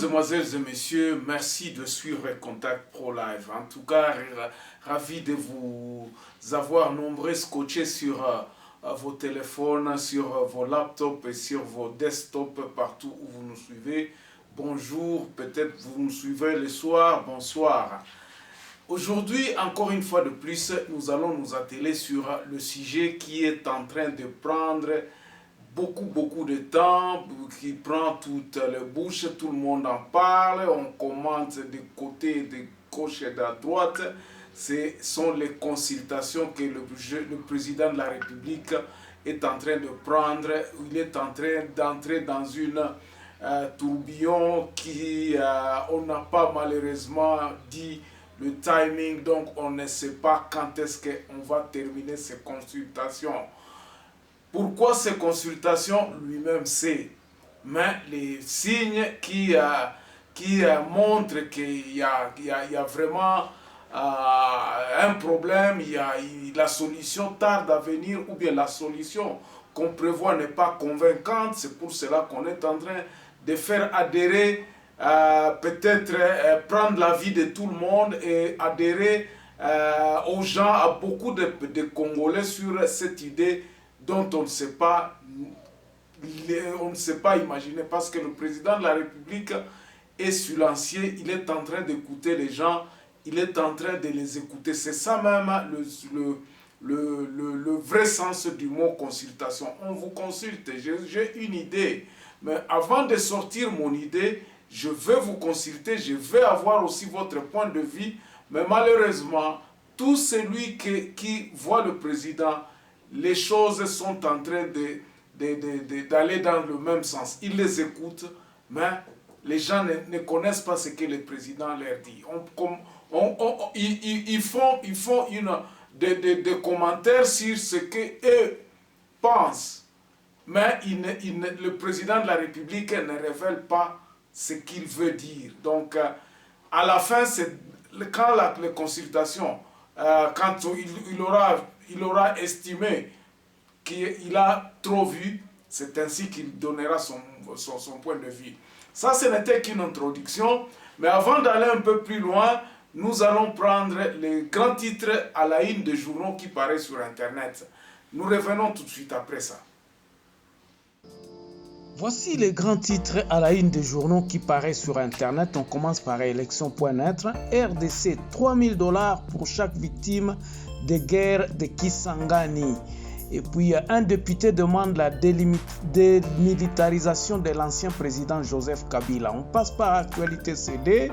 Mesdemoiselles et messieurs, merci de suivre Contact Pro Live. En tout cas, ravi de vous avoir nombreux scotchés sur vos téléphones, sur vos laptops et sur vos desktops partout où vous nous suivez. Bonjour, peut-être vous nous suivez le soir, bonsoir. Aujourd'hui, encore une fois de plus, nous allons nous atteler sur le sujet qui est en train de prendre beaucoup de temps, qui prend toute la bouche, tout le monde en parle, on commente de côté, de gauche et de droite. Ce sont les consultations que le président de la République est en train de prendre. Il est en train d'entrer dans une tourbillon qui, on n'a pas malheureusement dit le timing, donc on ne sait pas quand est-ce qu'on va terminer ces consultations. Pourquoi ces consultations, lui-même sait, mais les signes qui montrent qu'il y a vraiment un problème, la solution tarde à venir, ou bien la solution qu'on prévoit n'est pas convaincante. C'est pour cela qu'on est en train de faire adhérer, peut-être prendre l'avis de tout le monde et adhérer aux gens, à beaucoup de Congolais sur cette idée dont on ne sait pas imaginer, parce que le président de la République est silencieux, il est en train d'écouter les gens, il est en train de les écouter. C'est ça même le vrai sens du mot consultation. On vous consulte, j'ai une idée, mais avant de sortir mon idée, je vais vous consulter, je vais avoir aussi votre point de vue, mais malheureusement, tout celui qui voit le président, les choses sont en train d'aller dans le même sens. Ils les écoutent, mais les gens ne connaissent pas ce que le président leur dit. Ils font des commentaires sur ce qu'eux pensent, mais le président de la République ne révèle pas ce qu'il veut dire. Donc, à la fin, quand les consultations, quand il aura estimé qu'il a trop vu, c'est ainsi qu'il donnera son point de vue. Ça, ce n'était qu'une introduction, mais avant d'aller un peu plus loin, nous allons prendre les grands titres à la une des journaux qui paraissent sur Internet. Nous revenons tout de suite après ça. Voici les grands titres à la une des journaux qui paraissent sur Internet. On commence par élection.net. RDC, $3000 pour chaque victime de guerre de Kisangani. Et puis, un député demande la démilitarisation de l'ancien président Joseph Kabila. On passe par Actualité CD.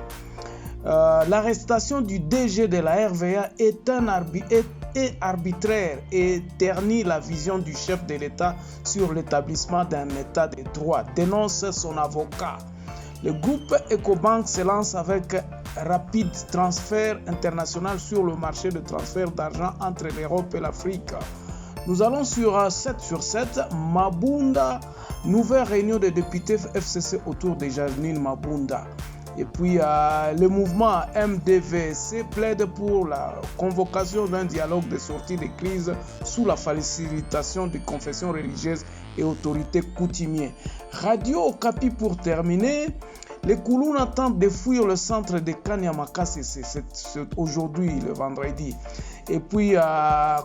L'arrestation du DG de la RVA est arbitraire et ternit la vision du chef de l'État sur l'établissement d'un État de droit, dénonce son avocat. Le groupe Ecobank se lance avec rapide transfert international sur le marché de transfert d'argent entre l'Europe et l'Afrique. Nous allons sur 7 sur 7, Mabunda, nouvelle réunion des députés FCC autour de Janine Mabunda. Et puis le mouvement MDVC plaide pour la convocation d'un dialogue de sortie de crise sous la facilitation des confessions religieuses et autorités coutumières. Radio Okapi pour terminer. Les Koulouna tentent de fuir le centre de Kanyamaka, c'est aujourd'hui, le vendredi. Et puis,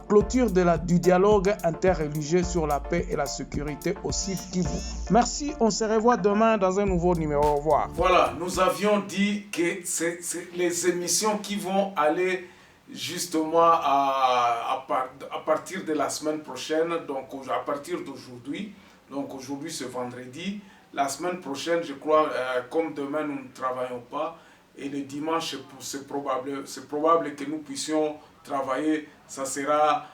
clôture du dialogue interreligieux sur la paix et la sécurité au site Kivu. Merci, on se revoit demain dans un nouveau numéro. Au revoir. Voilà, nous avions dit que c'est les émissions qui vont aller justement à partir de la semaine prochaine, donc à partir d'aujourd'hui. Donc aujourd'hui, c'est vendredi. La semaine prochaine, je crois, comme demain, nous ne travaillons pas. Et le dimanche, c'est probable que nous puissions travailler. Ça sera,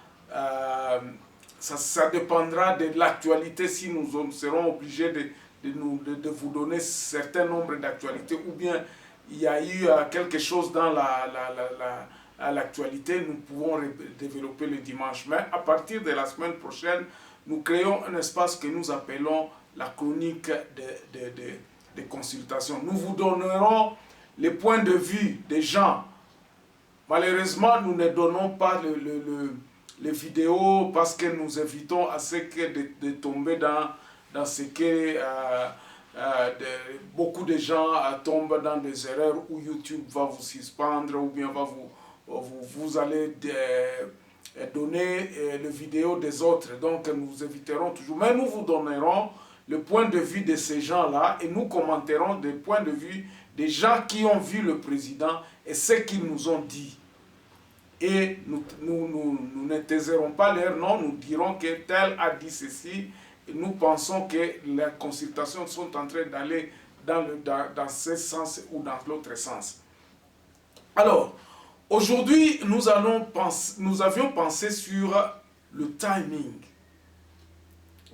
ça dépendra de l'actualité, si nous serons obligés de vous donner un certain nombre d'actualités, ou bien il y a eu quelque chose dans l'actualité, nous pouvons développer le dimanche. Mais à partir de la semaine prochaine, nous créons un espace que nous appelons la chronique de consultation. Nous vous donnerons les points de vue des gens. Malheureusement, nous ne donnons pas les vidéos parce que nous évitons à ce que de tomber dans ce que beaucoup de gens tombent dans des erreurs où YouTube va vous suspendre ou bien vous allez donner les vidéos des autres. Donc nous éviterons toujours, mais nous vous donnerons le point de vue de ces gens-là et nous commenterons des points de vue des gens qui ont vu le président et ce qu'ils nous ont dit. Et nous ne taiserons pas leur nom, nous dirons que tel a dit ceci. Et nous pensons que les consultations sont en train d'aller dans ce sens ou dans l'autre sens. Alors, aujourd'hui, nous avions pensé sur le timing.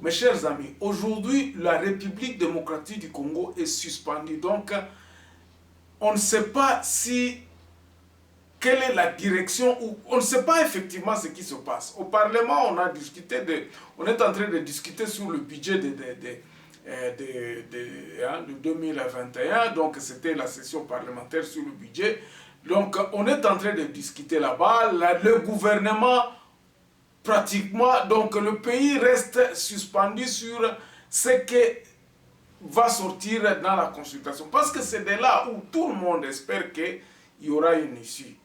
Mes chers amis, aujourd'hui, la République démocratique du Congo est suspendue. Donc, on ne sait pas quelle est la direction, ou on ne sait pas effectivement ce qui se passe. Au Parlement, on est en train de discuter sur le budget de 2021, donc c'était la session parlementaire sur le budget. Donc on est en train de discuter là-bas, le gouvernement pratiquement, donc le pays reste suspendu sur ce qui va sortir dans la consultation, parce que c'est de là où tout le monde espère qu'il y aura une issue.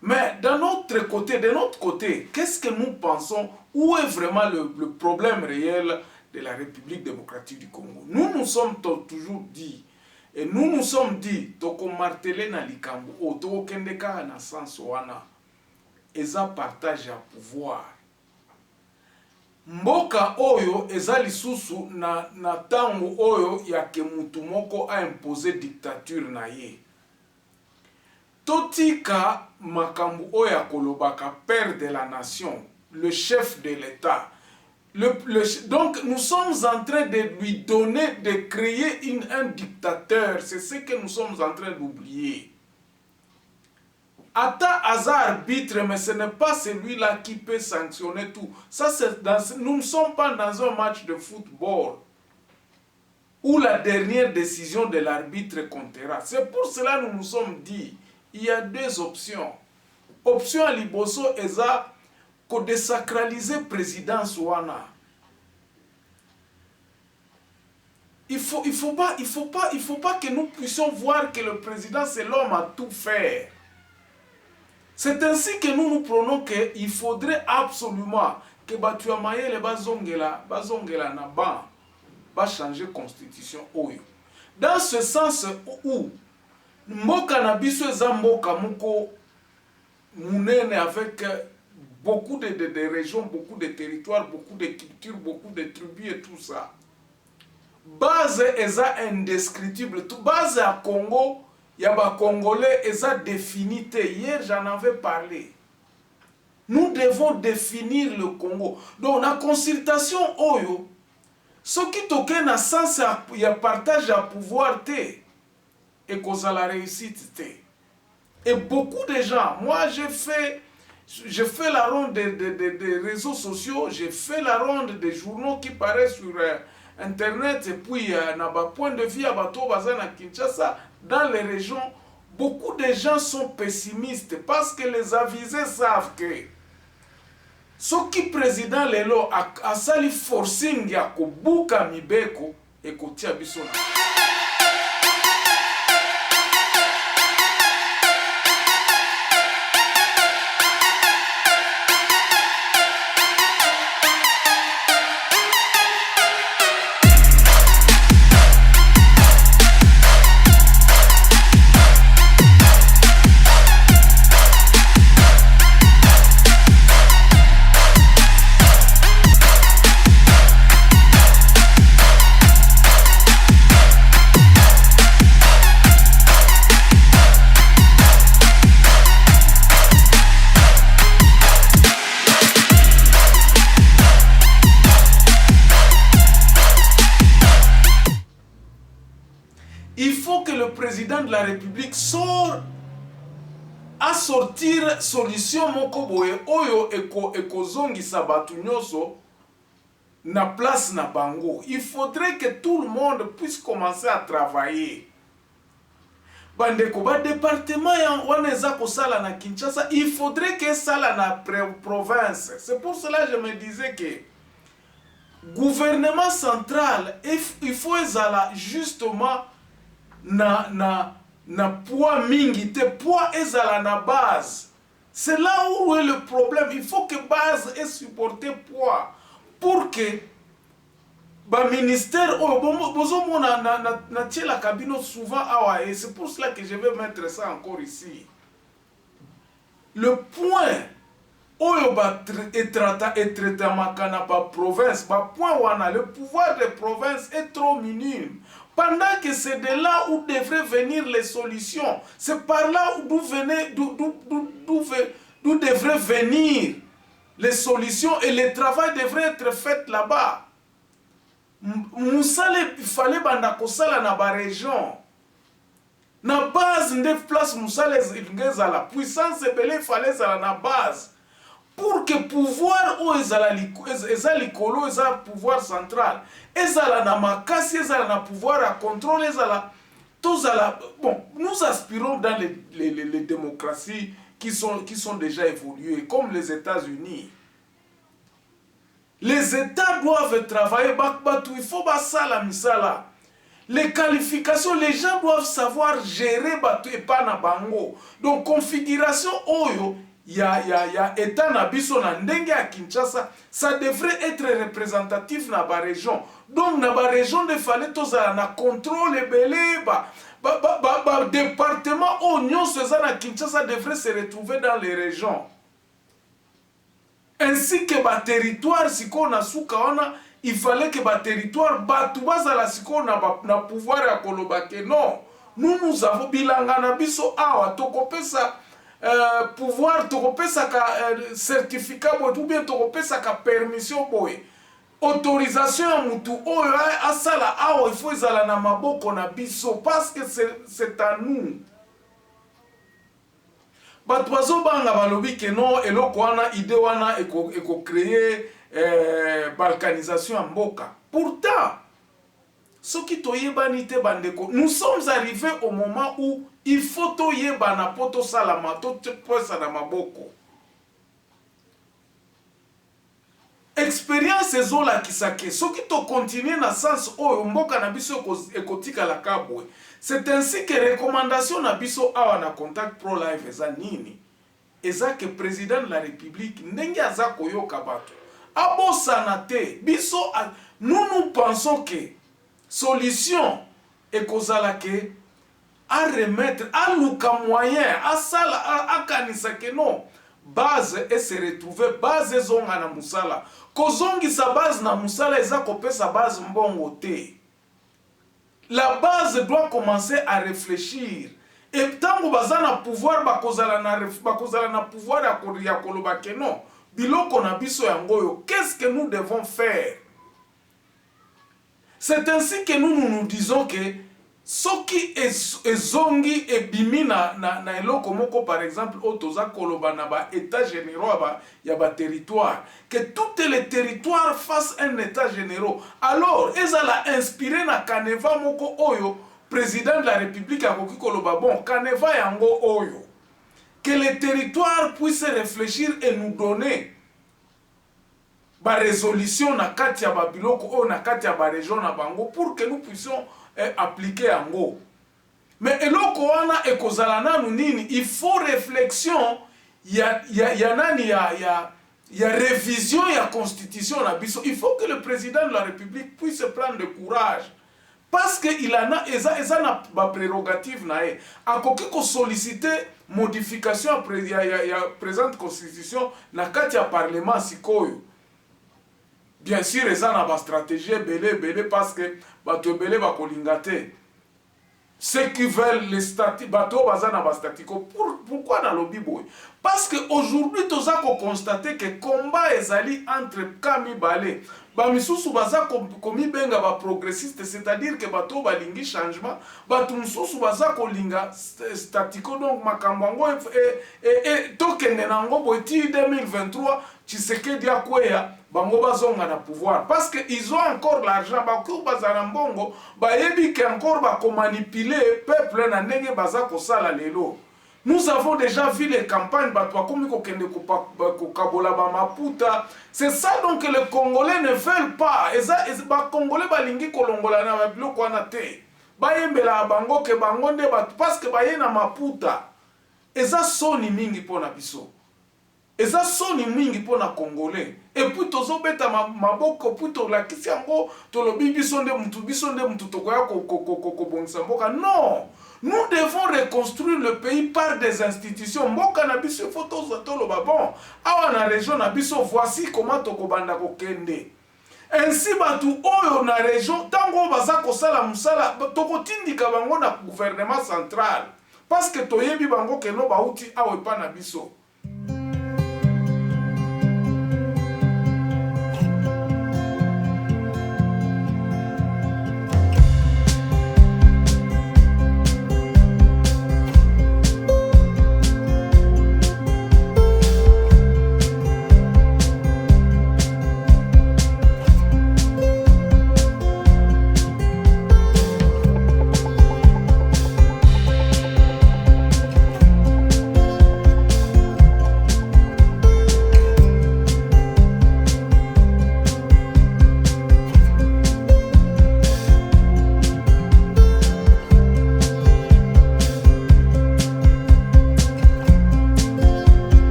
Mais de notre côté, qu'est-ce que nous pensons? Où est vraiment le problème réel de la République démocratique du Congo? Nous nous sommes toujours dit, et nous nous sommes dit, toko martelé na likambo, o toko kendeka na sens wana, eza partage à pouvoir. Mboka oyo eza lisusu na tango oyo ya ke mutu moko a imposé dictature na ye. Totika makambu oya kolobaka, père de la nation, le chef de l'État. Donc nous sommes en train de lui donner, de créer un dictateur. C'est ce que nous sommes en train d'oublier. Ata hasard arbitre, mais ce n'est pas celui-là qui peut sanctionner tout. Nous ne sommes pas dans un match de football où la dernière décision de l'arbitre comptera. C'est pour cela que nous nous sommes dit, il y a deux options. Option à Liboso eza ko désacraliser présidence wana. Il faut pas que nous puissions voir que le président c'est l'homme à tout faire. C'est ainsi que nous prenons qu'il faudrait absolument que Batu Amayele bazongela na ban va changer constitution oyo. Dans ce sens où mboka na biso eza mboka moko munene avec beaucoup de régions, beaucoup de territoires, beaucoup de cultures, beaucoup de tribus et tout ça. Base eza indescriptible. Tout base à Congo, yaba Congolais eza définité. Hier j'en avais parlé. Nous devons définir le Congo. Donc la consultation oyo, ce qui toque na sens ya partage à pouvoir te et cause à la réussite. Et beaucoup de gens, moi j'ai fait la ronde des réseaux sociaux, j'ai fait la ronde des journaux qui paraissent sur Internet, et puis na ba point de vue à Bato Bazana Kinshasa, dans les régions, beaucoup de gens sont pessimistes parce que les avisés savent que ce qui président lelo a sali forcing ya kobuka mibeko et kotia biso na. Il faut que le président de la République sorte à sortir solution moko boye oyo eko zongi sabatu nyoso na place na bango. Il faudrait que tout le monde puisse commencer à travailler. Bandeko ba département ya waneza ko sala na Kinshasa, il faudrait que sala na province. C'est pour cela que je me disais que gouvernement central il faut ezala justement na poids mingi te poids ezala na base. C'est là où est le problème. Il faut que base ait supporté poids pour que ba ministère na tie la cabine souvent awa, et c'est pour cela que je vais mettre ça encore ici. Le point oyo ba traité makana pa province ba point wana, le pouvoir des provinces est trop minime. Pendant que c'est de là où devraient venir les solutions, c'est par là d'où devraient venir les solutions, et le travail devrait être fait là-bas. Moussale, il fallait banda kosala na ba région. Na base de place Moussale ngeza la puissance belé, il fallait ça na base. Pour que pouvoir ou ezali kolo, ezali pouvoir central, ezala na makasi, ezala na pouvoir à contrôle, ezala tozala. Bon, nous aspirons dans les démocraties qui sont déjà évoluées, comme les États-Unis. Les États doivent travailler, il faut basala misala. Les qualifications, les gens doivent savoir gérer batu et pas na bango. Donc configuration oyo ya État na biso na ndenge à Kinshasa, ça devrait être représentatif na ba région. Donc na ba région de fallait tozala na contrôle belé département oignon ceza na Kinshasa devrait se retrouver dans les régions. Ainsi que ba territoire siko na suka wana, il fallait que ba territoire batu bazala siko na pouvoir ya kolobake. Non, nous avons bilanga na biso awa tokopesa pouvoir, tokopesa ka certificat boy, ou bien tokopesa ka permission boy, autorisation ya mutu oyo asala awa, il faut ezala na maboko na biso parce que c'est à nous. Bato bazobanga balobi ke non eloko wana ide wana eko créer balkanisation ya mboka. Pourtant soki toyebani te bandeko, nous sommes arrivés au moment où il faut toyebana po tosalama toposa na maboko. Expérience ezolakisa ke soki to continuer na sens oyo mboka na biso ekotika la kabwe. C'est ainsi que recommandation na biso awa na Contact Pro Live eza nini? Eza que président de la République ndenge aza koyoka bato abosana te biso nous pensons que solution ekozala ke à remettre à luka moyen à sala à kanisa ke non base et se retrouver base zonga na musala kozongi sa base na musala eza kopesa base mbongo te. La base doit commencer à réfléchir. Et tant que bazana pouvoir bakozala na pouvoir ya kolobake non biloko na biso yangoyo, qu'est-ce que nous devons faire? C'est ainsi que nous disons que soki ezongi ebimi na eloko moko, par exemple otoza koloba na ba état généraux ya ba territoire, que tous les territoires fassent un état généraux. Alors ezala inspiré na kaneva moko oyo président de la République a koki koloba bon kaneva yango oyo, que les territoires puissent réfléchir et nous donner ba résolution na kati ya ba biloko o na kati ya ba région na bango pour que nous puissions appliquer yango. Mais eloko wana ekozala nanu nini? Il faut réflexion ya révision ya constitution na biso. Il faut que le président de la République puisse prendre le courage parce que il en a eza na ba prérogative na e akoki ko solliciter modification ya présente constitution na kati ya parlement sikoyo. Bien sûr, ils ont une stratégie belé parce que bato belé ba kolingate. Ceux qui veulent les statiques, bato bazana ba statiko. Pourquoi dans lobby boy? Parce que aujourd'hui, tous avons constaté que combat ezali entre Kami Balé. Ba misusu baza komi benga ba progressiste, c'est-à-dire que bato balingi changement, bato misusu baza kolinga statiko, donc makambango et tokende nango boiti 2023 Tshisekedi akwea bango bazonga na pouvoir parce que ils ont encore l'argent bako bazana mbongo bayebi que encore bako manipuler peuple na ndenge baza kosala lelo. Nous avons déjà vu les campagnes, c'est ça donc que les Congolais ne veulent pas. Les Congolais balingi kolongola na biloko wana te. Bayembela bango ke bango nde batu parce que baye na maputa. Eza soni mingi pona biso. Eza soni mingi pona Congolais. Et puis tozo beta maboko puis to la kisi yango to lobi biso nde mutu tokoya ko bongisa mboka. Non. Nous devons reconstruire le pays par des institutions. Mboka na biso photo zatolo babon. Awa na région na biso voici comment tokobanda ko kende. Ainsi batu oyo na région tango baza kosala musala tokotindika bango na gouvernement central parce que toyebi bango ke no bauti awe pa na biso.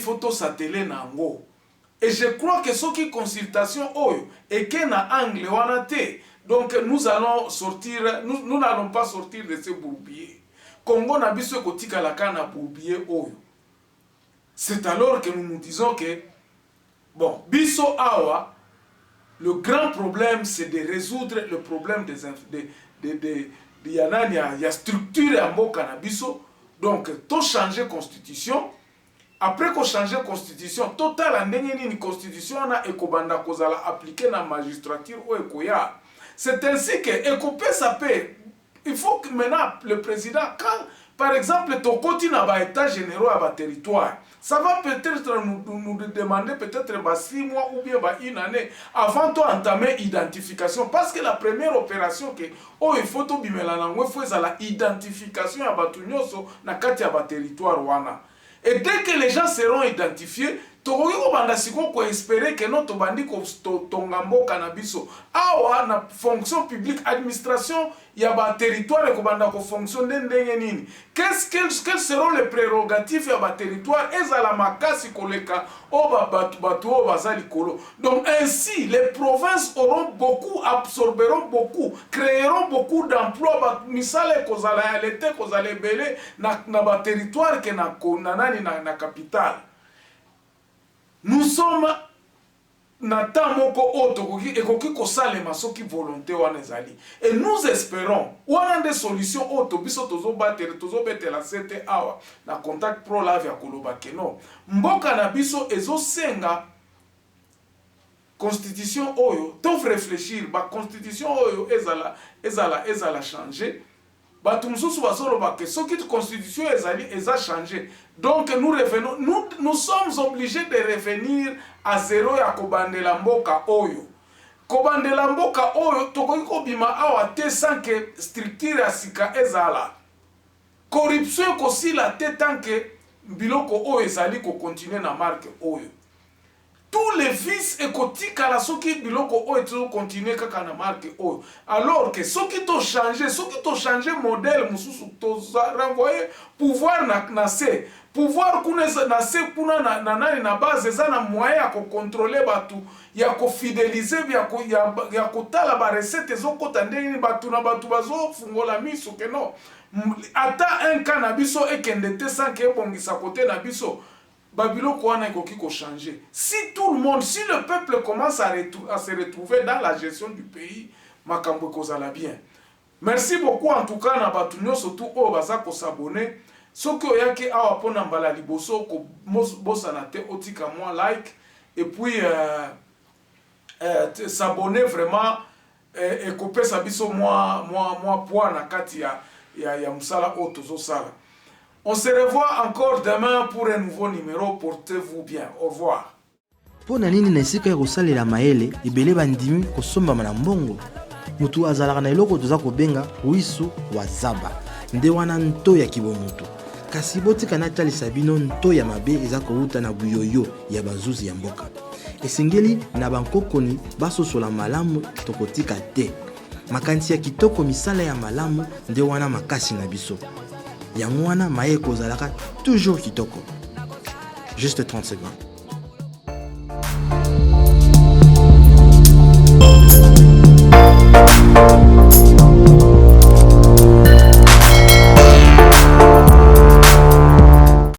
Photo satellite nango. Et je crois que ce qui consultation oyo et que na angle wana te. Donc nous allons sortir, nous n'allons pas sortir de ce bourbier. Congo na biso kotika la kana bourbier oyo. C'est alors que nous nous disons que bon, biso awa le grand problème c'est de résoudre le problème des y a structure à mboka na biso. Donc tout changer constitution. Après qu'on change la constitution, total une constitution na ekobanda kozala appliquée na magistrature ou ekoya. C'est ainsi que ekopé ça peut. Il faut que maintenant le président, quand par exemple ton côté na ba état généraux à ba territoire, ça va peut-être nous demander peut-être 6 mois ou bien une année avant d'entamer identification. Parce que la première opération que il faut tout bimela nango faut la identification à batunyoso na kati ya ba territoire wana. Et dès que les gens seront identifiés, tokoki kobanda siko ko espérer que notre bandi ko tongambo cannabis awa na fonction publique administration ya ba territoire ko banda ko fonction ndenge nini. Quelles seront les prérogatives ya ba territoire ezala makasi koleka o batu o bazali kolo. Donc ainsi les provinces auront beaucoup, absorberont beaucoup, créeront beaucoup d'emplois ba misale kozala ya l'été kozala belé na ba territoire ke na nani na capitale. Nous sommes na tamoko oto ekoki kosalema soki volonté wana ezali. Et nous espérons wana des solutions oto biso tozo betela sete awa na contact pro live ya koloba keno. Mboka na biso ezo senga constitution oyo to réfléchir ba constitution oyo ezala changer. Batu mususu bazoloba ke soki constitution eza changé. Donc nous revenons, nous sommes obligés de revenir à zéro ya kobandela mboka oyo. Kobandela mboka oyo tokoki kobima awa te sans que structure ya sika ezala. Corruption kosila te tant que biloko oyo ezali ko continuer na marque oyo. Tous les vices écotiques à la soki biloko oyo to continuer kaka na marque oyo. Alors que soki to changer modèle mususu to renvoyer pouvoir na se pouvoir kuna na se kuna na nani na base eza na moyen ya ko contrôler batu ya ko fidéliser ya ko tala ba recette ezokota ndenge batu na batu bazo fungola miso ke no ata un cannabis ekende te sans que bongisa côté na biso. Babiloko wana ekoki ko changer. Si tout le monde, si le peuple commence à se retrouver dans la gestion du pays, makambo kozala bien. Merci beaucoup en tout cas na batu nyo surtout o baza ko s'abonner. soki oyaki awa pona mbala liboso ko bosana te otika moi like et puis s'abonner vraiment et kopesa biso moi poids na kati ya musala o tozosala. On se revoit encore demain pour un nouveau numéro. Portez-vous bien. Au revoir. Pona nini na esika ya kosalela mayele ebele bandimi kosombama na mbongo mutu azalaka na eloko toza kobenga wisu wa zaba nde wana nto ya kibomutu kasi botika natalisa bino nto ya mabe eza kouta na buyoyo ya bazuzi ya mboka esengeli na bankokoni basosola malamu tokotika te makanisi ya kitoko misala ya malamu nde wana makasi na biso yango wana maye kozalaka toujours kitoko. Juste 30 secondes.